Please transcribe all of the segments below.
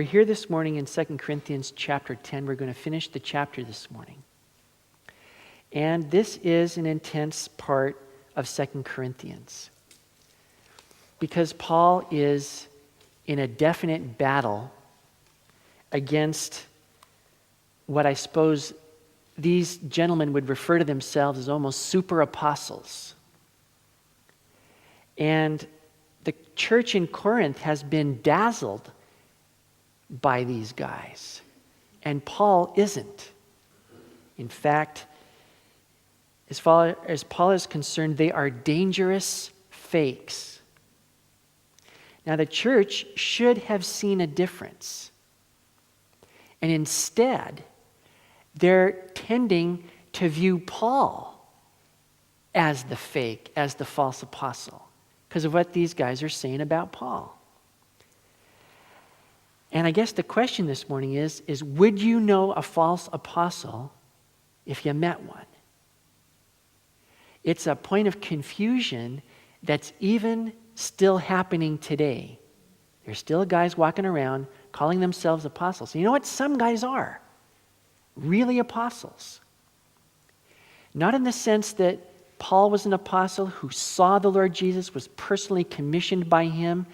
here this morning in 2 Corinthians chapter 10. We're going to finish the chapter this morning. And this is an intense part of 2 Corinthians. Because Paul is in a definite battle against what I suppose these gentlemen would refer to themselves as almost super apostles. And the church in Corinth has been dazzled by these guys. And Paul isn't. In fact, as far as Paul is concerned, they are dangerous fakes. Now, the church should have seen a difference. And instead, they're tending to view Paul as the fake, as the false apostle, because of what these guys are saying about Paul. And I guess the question this morning is would you know a false apostle if you met one? It's a point of confusion that's even still happening today. There's still guys walking around calling themselves apostles. You know what? Some guys are really apostles. Not in the sense that Paul was an apostle who saw the Lord Jesus, was personally commissioned by him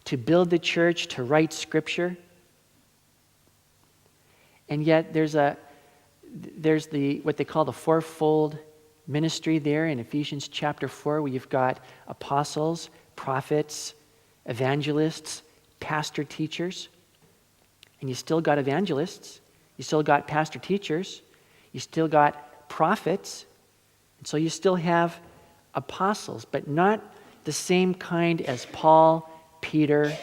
to build the church, to write scripture. And yet there's the what they call the fourfold ministry there in Ephesians chapter 4, where you've got apostles, prophets, evangelists, pastor teachers. And you still got evangelists, you still got pastor teachers, you still got prophets, and so you still have apostles, but not the same kind as Paul, Peter,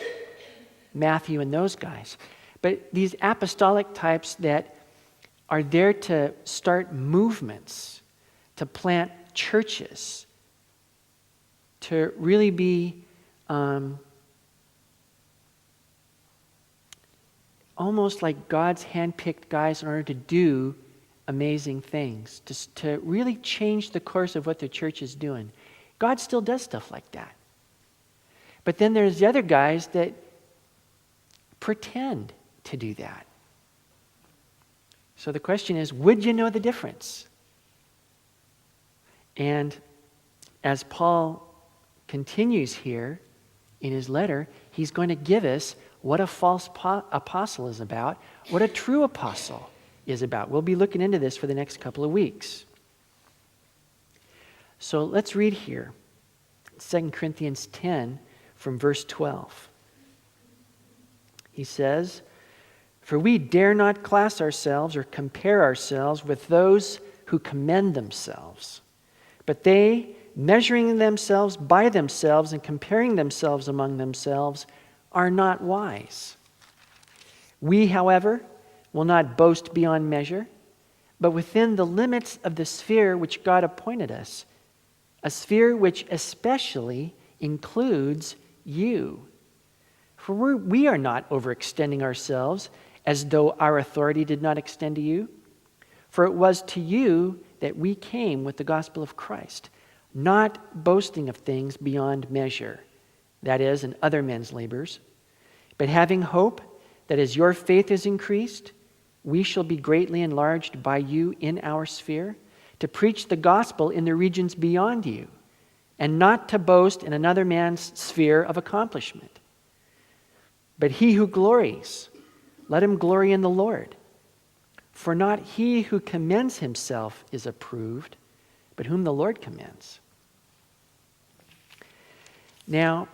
Matthew, and those guys. But these apostolic types that are there to start movements, to plant churches, to really be almost like God's handpicked guys in order to do amazing things, to really change the course of what the church is doing. God still does stuff like that. But then there's the other guys that pretend to do that. So the question is, would you know the difference? And as Paul continues here in his letter, he's going to give us what a false apostle is about, what a true apostle is about. We'll be looking into this for the next couple of weeks. So let's read here, 2 Corinthians 10 from verse 12. He says, "For we dare not class ourselves or compare ourselves with those who commend themselves, but they, measuring themselves by themselves and comparing themselves among themselves, are not wise. We, however, will not boast beyond measure, but within the limits of the sphere which God appointed us, a sphere which especially includes you. For we are not overextending ourselves as though our authority did not extend to you. For it was to you that we came with the gospel of Christ, not boasting of things beyond measure, that is, in other men's labors, but having hope that as your faith is increased, we shall be greatly enlarged by you in our sphere, to preach the gospel in the regions beyond you, and not to boast in another man's sphere of accomplishment. But he who glories, let him glory in the Lord. For not he who commends himself is approved, but whom the Lord commends." Now,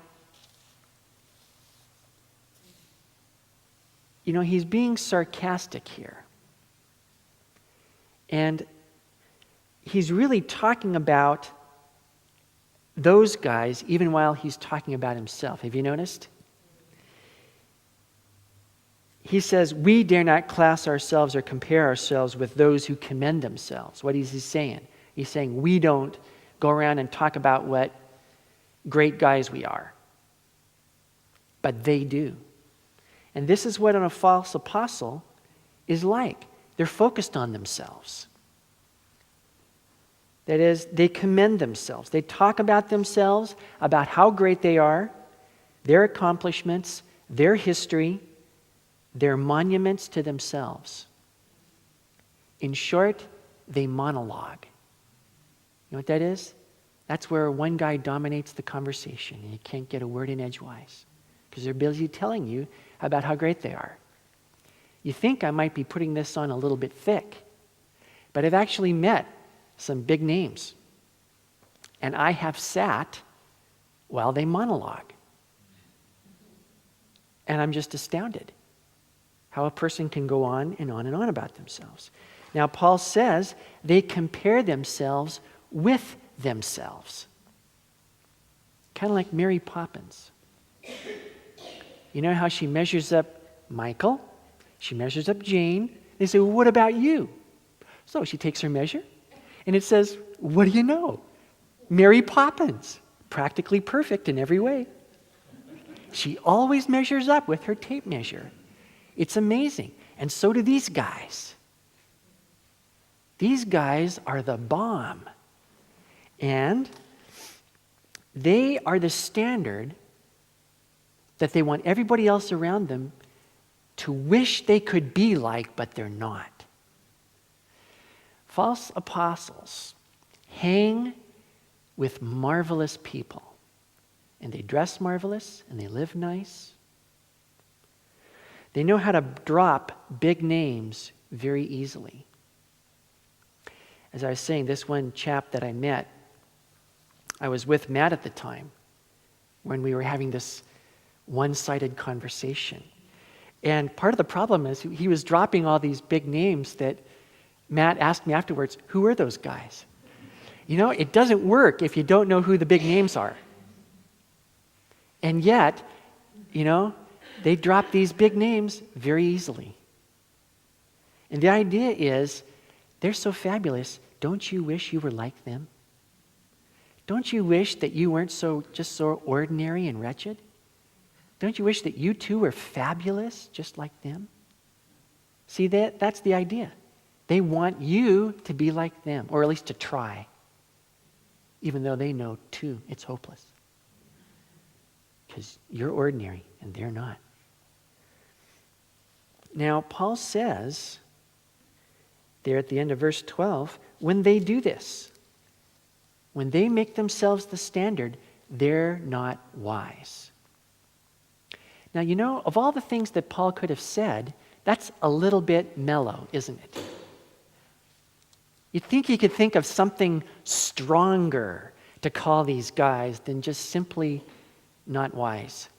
he's being sarcastic here. And he's really talking about those guys even while he's talking about himself. Have you noticed? He says, we dare not class ourselves or compare ourselves with those who commend themselves. What is he saying? He's saying we don't go around and talk about what great guys we are. But they do. And this is what a false apostle is like. They're focused on themselves. That is, they commend themselves. They talk about themselves, about how great they are, their accomplishments, their history, They're monuments to themselves. In short, they monologue. You know what that is? That's where one guy dominates the conversation and you can't get a word in edgewise because they're busy telling you about how great they are. You think I might be putting this on a little bit thick, but I've actually met some big names. And I have sat while they monologue. And I'm just astounded how a person can go on and on and on about themselves. Now, Paul says they compare themselves with themselves. Kind of like Mary Poppins. You know how she measures up Michael? She measures up Jane. They say, well, what about you? So she takes her measure, and it says, what do you know? Mary Poppins, practically perfect in every way. She always measures up with her tape measure. It's amazing. And so do these guys. These guys are the bomb. And they are the standard that they want everybody else around them to wish they could be like, but they're not. False apostles hang with marvelous people. And they dress marvelous, and they live nice. They know how to drop big names very easily. As I was saying, this one chap that I met, I was with Matt at the time when we were having this one-sided conversation. And part of the problem is he was dropping all these big names that Matt asked me afterwards, who are those guys? You know, it doesn't work if you don't know who the big names are. And yet, you know, they drop these big names very easily. And the idea is, they're so fabulous, don't you wish you were like them? Don't you wish that you weren't just so ordinary and wretched? Don't you wish that you too were fabulous, just like them? See, that's the idea. They want you to be like them, or at least to try, even though they know too it's hopeless. Because you're ordinary and they're not. Now, Paul says there at the end of verse 12, when they do this, when they make themselves the standard, they're not wise. Now, you know, of all the things that Paul could have said, that's a little bit mellow, isn't it? You'd think he could think of something stronger to call these guys than just simply not wise.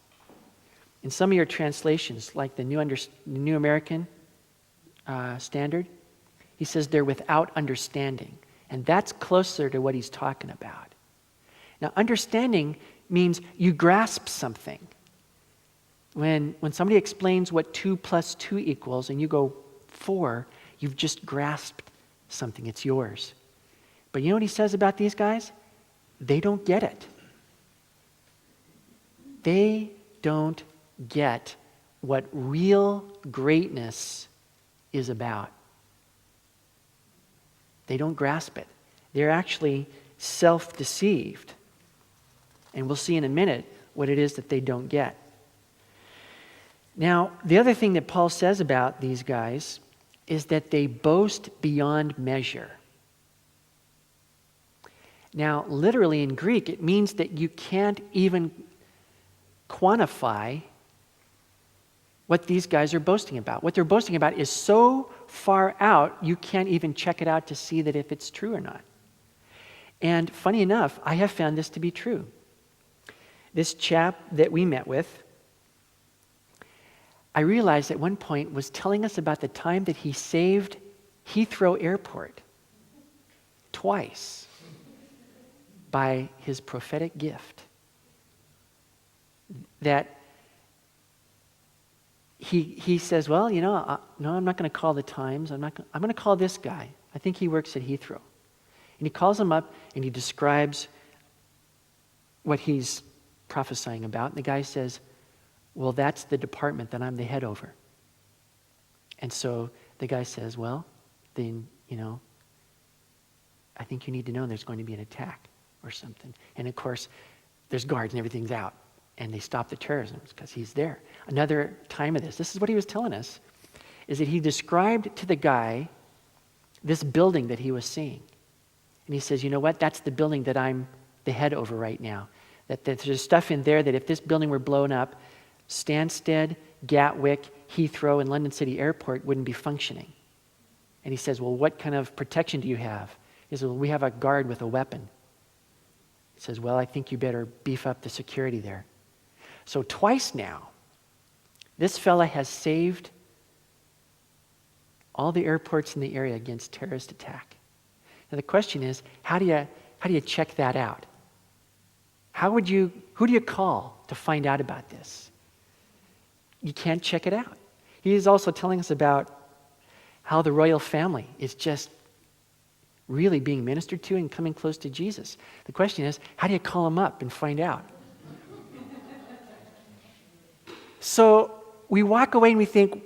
In some of your translations, like the New American Standard, he says they're without understanding. And that's closer to what he's talking about. Now, understanding means you grasp something. When somebody explains what 2 plus 2 equals and you go 4, you've just grasped something. It's yours. But you know what he says about these guys? They don't get it. They don't get what real greatness is about. They don't grasp it. They're actually self-deceived. And we'll see in a minute what it is that they don't get. Now, the other thing that Paul says about these guys is that they boast beyond measure. Now, literally in Greek, it means that you can't even quantify what these guys are boasting about. What they're boasting about is so far out, you can't even check it out to see that if it's true or not. And funny enough, I have found this to be true. This chap that we met with, I realized at one point was telling us about the time that he saved Heathrow Airport twice by his prophetic gift. That he says, well, you know, no, I'm not going to call the Times. I'm going to call this guy. I think he works at Heathrow. And he calls him up and he describes what he's prophesying about. And the guy says, well, that's the department that I'm the head over. And so the guy says, well, then, you know, I think you need to know there's going to be an attack or something. And of course, there's guards and everything's out. and they stop the terrorism because he's there. Another time of this is what he was telling us, is that he described to the guy this building that he was seeing. And he says, you know what, that's the building that I'm the head over right now. That there's stuff in there that if this building were blown up, Stansted, Gatwick, Heathrow, and London City Airport wouldn't be functioning. And he says, well, what kind of protection do you have? He says, well, we have a guard with a weapon. He says, well, I think you better beef up the security there. So twice now, this fella has saved all the airports in the area against terrorist attack. Now the question is, how do you check that out? Who do you call to find out about this? You can't check it out. He is also telling us about how the royal family is just really being ministered to and coming close to Jesus. The question is, how do you call them up and find out? So we walk away and we think,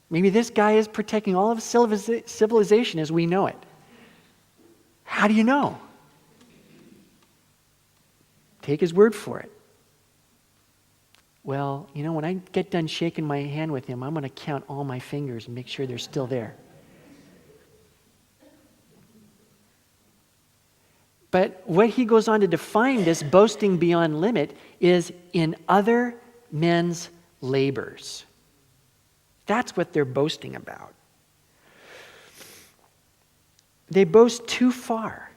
maybe this guy is protecting all of civilization as we know it. How do you know? Take his word for it. Well, when I get done shaking my hand with him, I'm going to count all my fingers and make sure they're still there. But what he goes on to define this boasting beyond limit is in other men's labors. That's what they're boasting about. They boast too far.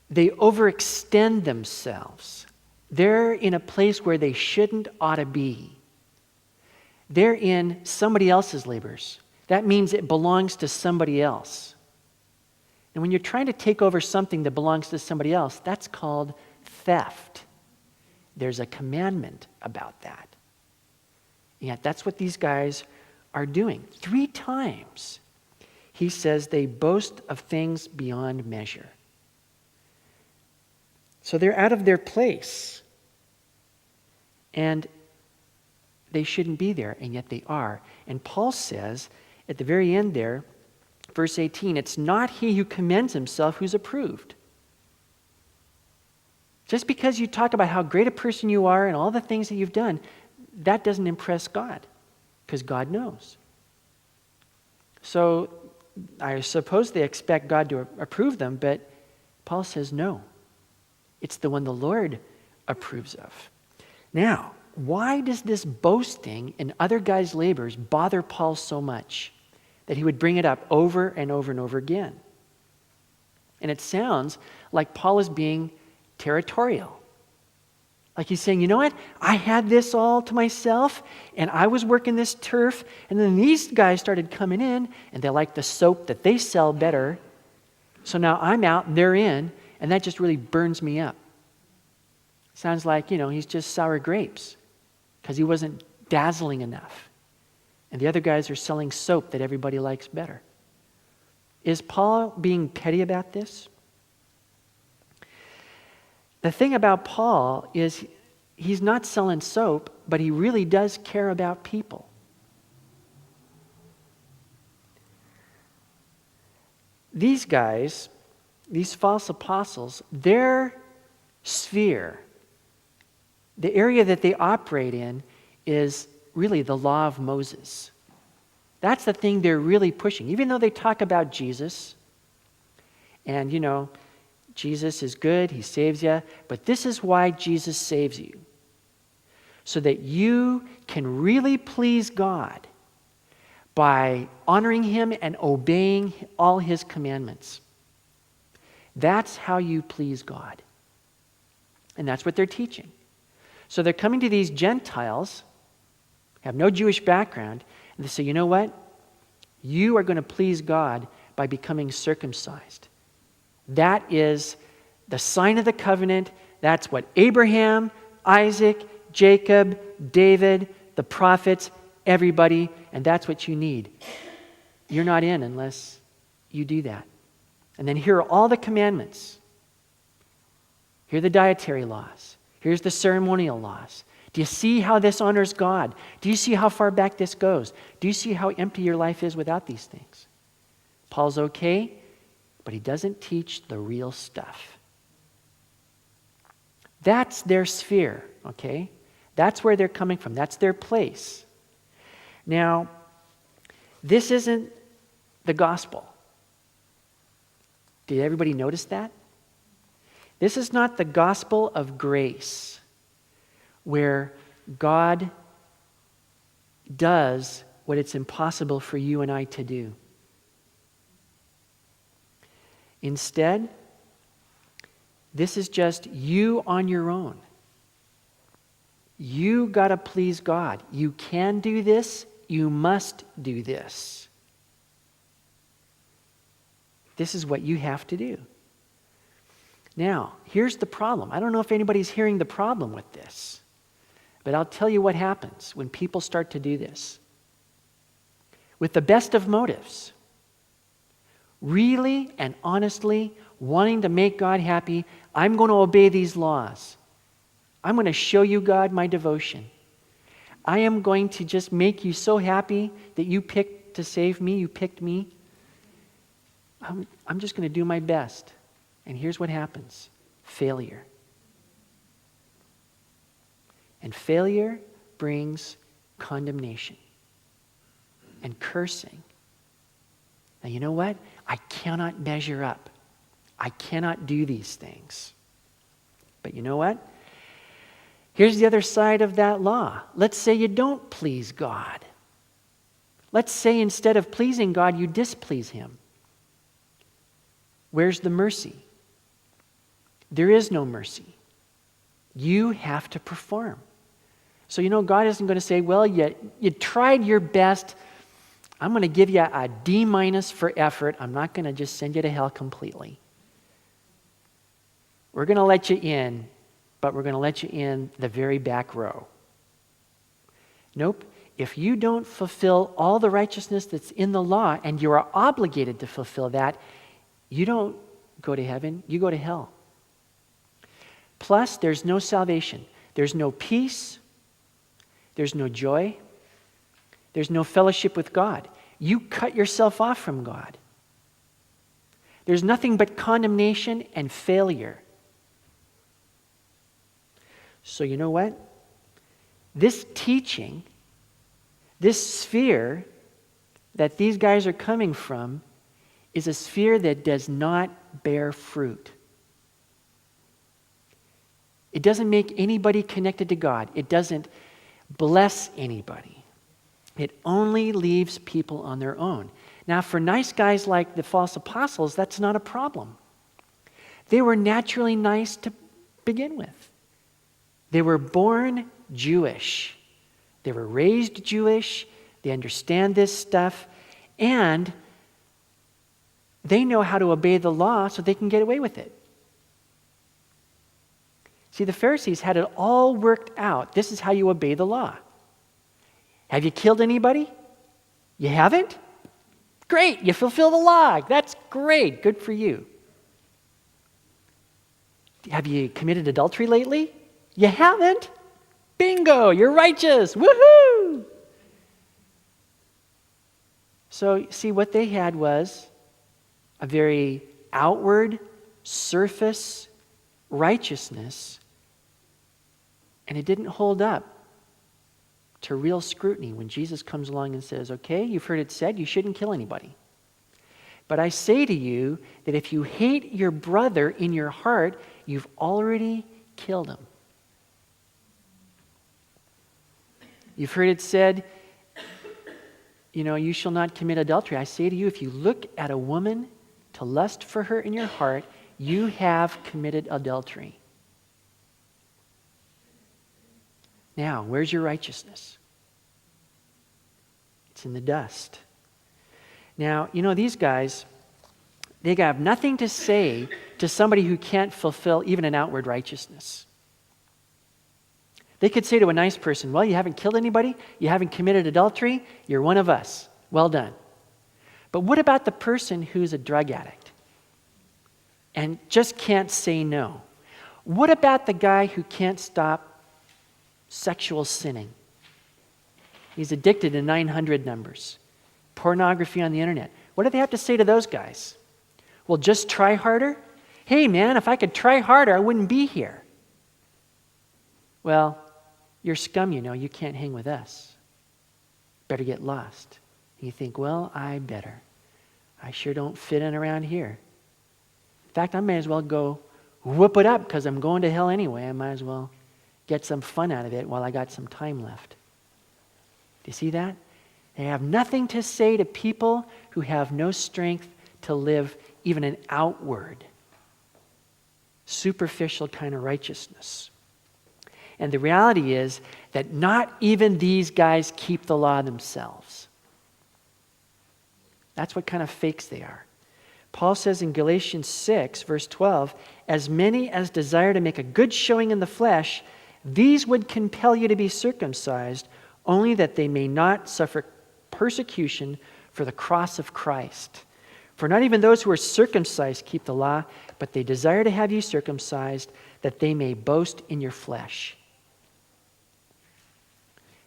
They overextend themselves. They're in a place where they shouldn't ought to be. They're in somebody else's labors. That means it belongs to somebody else. And when you're trying to take over something that belongs to somebody else, that's called theft. There's a commandment about that. And yet that's what these guys are doing. 3 times he says they boast of things beyond measure. So they're out of their place. And they shouldn't be there, and yet they are. And Paul says at the very end there, verse 18, it's not he who commends himself who's approved. Just because you talk about how great a person you are and all the things that you've done, that doesn't impress God, because God knows. So I suppose they expect God to approve them, but Paul says no. It's the one the Lord approves of. Now, why does this boasting in other guys' labors bother Paul so much that he would bring it up over and over and over again? And it sounds like Paul is being territorial. Like he's saying, you know what? I had this all to myself, and I was working this turf, and then these guys started coming in, and they like the soap that they sell better. So now I'm out, and they're in, and that just really burns me up. Sounds like, he's just sour grapes because he wasn't dazzling enough. And the other guys are selling soap that everybody likes better. Is Paul being petty about this? The thing about Paul is he's not selling soap, but he really does care about people. These guys, these false apostles, their sphere, the area that they operate in, is really the law of Moses. That's the thing they're really pushing. Even though they talk about Jesus, and Jesus is good, he saves you, but this is why Jesus saves you. So that you can really please God by honoring him and obeying all his commandments. That's how you please God. And that's what they're teaching. So they're coming to these Gentiles, have no Jewish background, and they say, you know what? You are going to please God by becoming circumcised. That is the sign of the covenant. That's what Abraham, Isaac, Jacob, David, the prophets, everybody, and that's what you need. You're not in unless you do that. And then here are all the commandments. Here are the dietary laws. Here's the ceremonial laws. Do you see how this honors God? Do you see how far back this goes? Do you see how empty your life is without these things? Paul's okay, but he doesn't teach the real stuff. That's their sphere, okay? That's where they're coming from. That's their place. Now, this isn't the gospel. Did everybody notice that? This is not the gospel of grace, where God does what it's impossible for you and I to do. Instead, this is just you on your own. You got to please God. You can do this. You must do this. This is what you have to do. Now, here's the problem. I don't know if anybody's hearing the problem with this, but I'll tell you what happens when people start to do this. With the best of motives, really and honestly wanting to make God happy, I'm going to obey these laws. I'm going to show you, God, my devotion. I am going to just make you so happy that you picked to save me, you picked me. I'm just going to do my best. And here's what happens. Failure. And failure brings condemnation and cursing. Now, you know what? I cannot measure up. I cannot do these things. But you know what? Here's the other side of that law. Let's say you don't please God. Let's say instead of pleasing God, you displease Him. Where's the mercy? There is no mercy. You have to perform. So, you know, God isn't going to say, well, you tried your best. I'm going to give you a D- for effort. I'm not going to just send you to hell completely. We're going to let you in, but we're going to let you in the very back row. Nope. If you don't fulfill all the righteousness that's in the law, and you are obligated to fulfill that, you don't go to heaven, you go to hell. Plus, there's no salvation. There's no peace. There's no joy. There's no fellowship with God. You cut yourself off from God. There's nothing but condemnation and failure. So you know what? This teaching, this sphere that these guys are coming from, is a sphere that does not bear fruit. It doesn't make anybody connected to God. It doesn't bless anybody. It only leaves people on their own. Now, for nice guys like the false apostles, that's not a problem. They were naturally nice to begin with. They were born Jewish. They were raised Jewish. They understand this stuff. And they know how to obey the law so they can get away with it. See, the Pharisees had it all worked out. This is how you obey the law. Have you killed anybody? You haven't? Great, you fulfill the law. That's great, good for you. Have you committed adultery lately? You haven't? Bingo, you're righteous, woohoo! So, see, what they had was a very outward, surface righteousness, and it didn't hold up to real scrutiny when Jesus comes along and says, okay, you've heard it said you shouldn't kill anybody. But I say to you that if you hate your brother in your heart, you've already killed him. You've heard it said, you shall not commit adultery. I say to you, if you look at a woman to lust for her in your heart, you have committed adultery. Now, where's your righteousness? It's in the dust. Now, these guys, they have nothing to say to somebody who can't fulfill even an outward righteousness. They could say to a nice person, well, you haven't killed anybody, you haven't committed adultery, you're one of us. Well done. But what about the person who's a drug addict and just can't say no? What about the guy who can't stop sexual sinning? He's addicted to 900 numbers. Pornography on the internet. What do they have to say to those guys? Well, just try harder? Hey man, if I could try harder, I wouldn't be here. Well, you're scum, you can't hang with us. Better get lost. And you think, well, I better. I sure don't fit in around here. In fact, I may as well go whoop it up because I'm going to hell anyway. I might as well get some fun out of it while I got some time left. Do you see that? They have nothing to say to people who have no strength to live even an outward, superficial kind of righteousness. And the reality is that not even these guys keep the law themselves. That's what kind of fakes they are. Paul says in Galatians 6, verse 12, as many as desire to make a good showing in the flesh, these would compel you to be circumcised, only that they may not suffer persecution for the cross of Christ. For not even those who are circumcised keep the law, but they desire to have you circumcised, that they may boast in your flesh.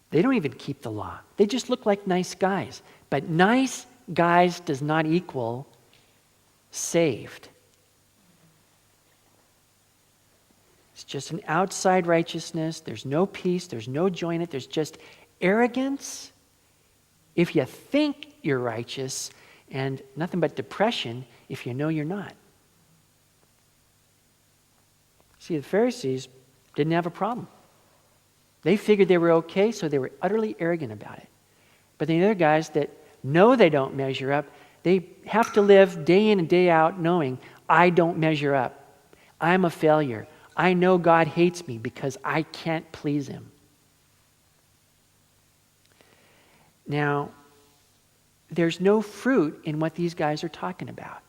They don't even keep the law. They just look like nice guys. But nice guys does not equal saved. It's just an outside righteousness. There's no peace. There's no joy in it. There's just arrogance if you think you're righteous, and nothing but depression if you know you're not. See, the Pharisees didn't have a problem. They figured they were okay, so they were utterly arrogant about it. But the other guys that know they don't measure up, they have to live day in and day out knowing, I don't measure up. I'm a failure. I know God hates me because I can't please him. Now, there's no fruit in what these guys are talking about.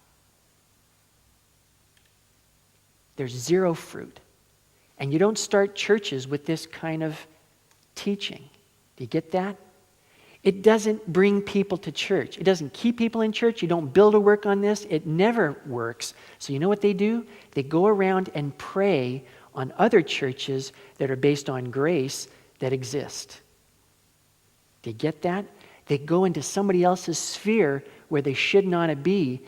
There's zero fruit. And you don't start churches with this kind of teaching. Do you get that? It doesn't bring people to church. It doesn't keep people in church. You don't build a work on this. It never works. So you know what they do? They go around and prey on other churches that are based on grace that exist. Do you get that? They go into somebody else's sphere where they should not be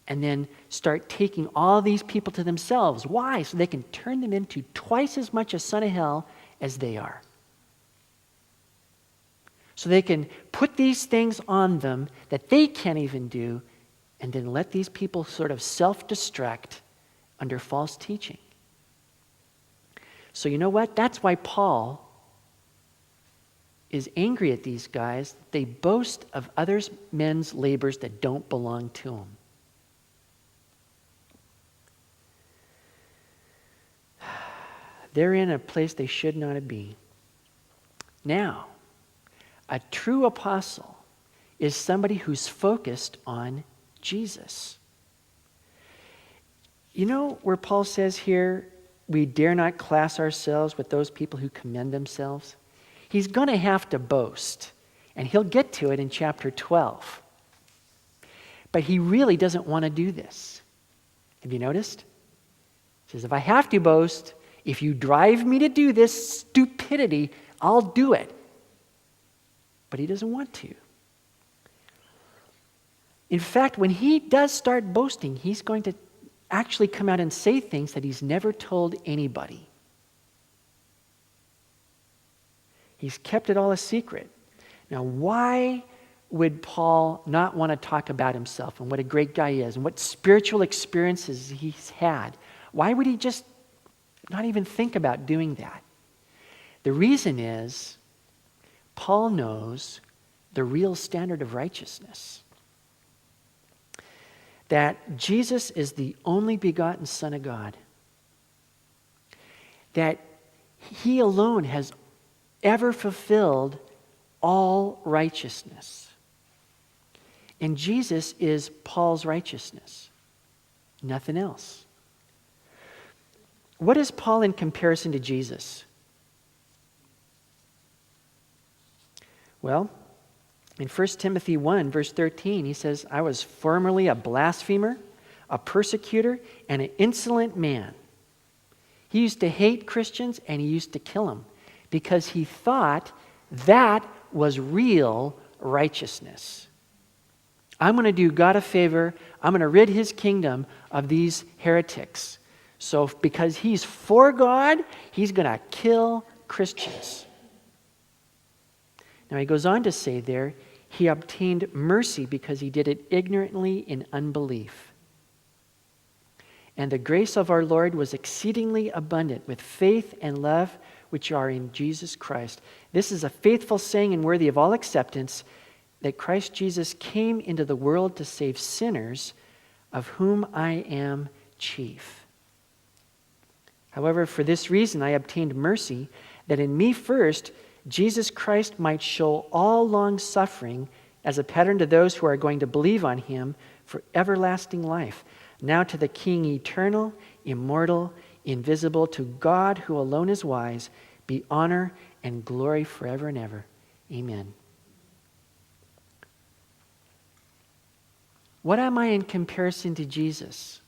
and then start taking all these people to themselves. Why? So they can turn them into twice as much a son of hell as they are. So they can put these things on them that they can't even do and then let these people sort of self-destruct under false teaching. So you know what? That's why Paul is angry at these guys. They boast of others' men's labors that don't belong to them. They're in a place they should not be. Now, a true apostle is somebody who's focused on Jesus. You know where Paul says here, we dare not class ourselves with those people who commend themselves? He's going to have to boast, and he'll get to it in chapter 12. But he really doesn't want to do this. Have you noticed? He says, if I have to boast, if you drive me to do this stupidity, I'll do it. But he doesn't want to. In fact, when he does start boasting, he's going to actually come out and say things that he's never told anybody. He's kept it all a secret. Now, why would Paul not want to talk about himself and what a great guy he is and what spiritual experiences he's had? Why would he just not even think about doing that? The reason is Paul knows the real standard of righteousness. That Jesus is the only begotten Son of God. That he alone has ever fulfilled all righteousness. And Jesus is Paul's righteousness. Nothing else. What is Paul in comparison to Jesus? Well, in 1 Timothy 1, verse 13, he says, I was formerly a blasphemer, a persecutor, and an insolent man. He used to hate Christians and he used to kill them because he thought that was real righteousness. I'm going to do God a favor. I'm going to rid his kingdom of these heretics. So because he's for God, he's going to kill Christians. Now he goes on to say there, he obtained mercy because he did it ignorantly in unbelief. And the grace of our Lord was exceedingly abundant with faith and love which are in Jesus Christ. This is a faithful saying and worthy of all acceptance, that Christ Jesus came into the world to save sinners, of whom I am chief. However, for this reason I obtained mercy, that in me first Jesus Christ might show all long suffering as a pattern to those who are going to believe on him for everlasting life. Now to the King eternal, immortal, invisible, to God who alone is wise, be honor and glory forever and ever. Amen. What am I in comparison to Jesus?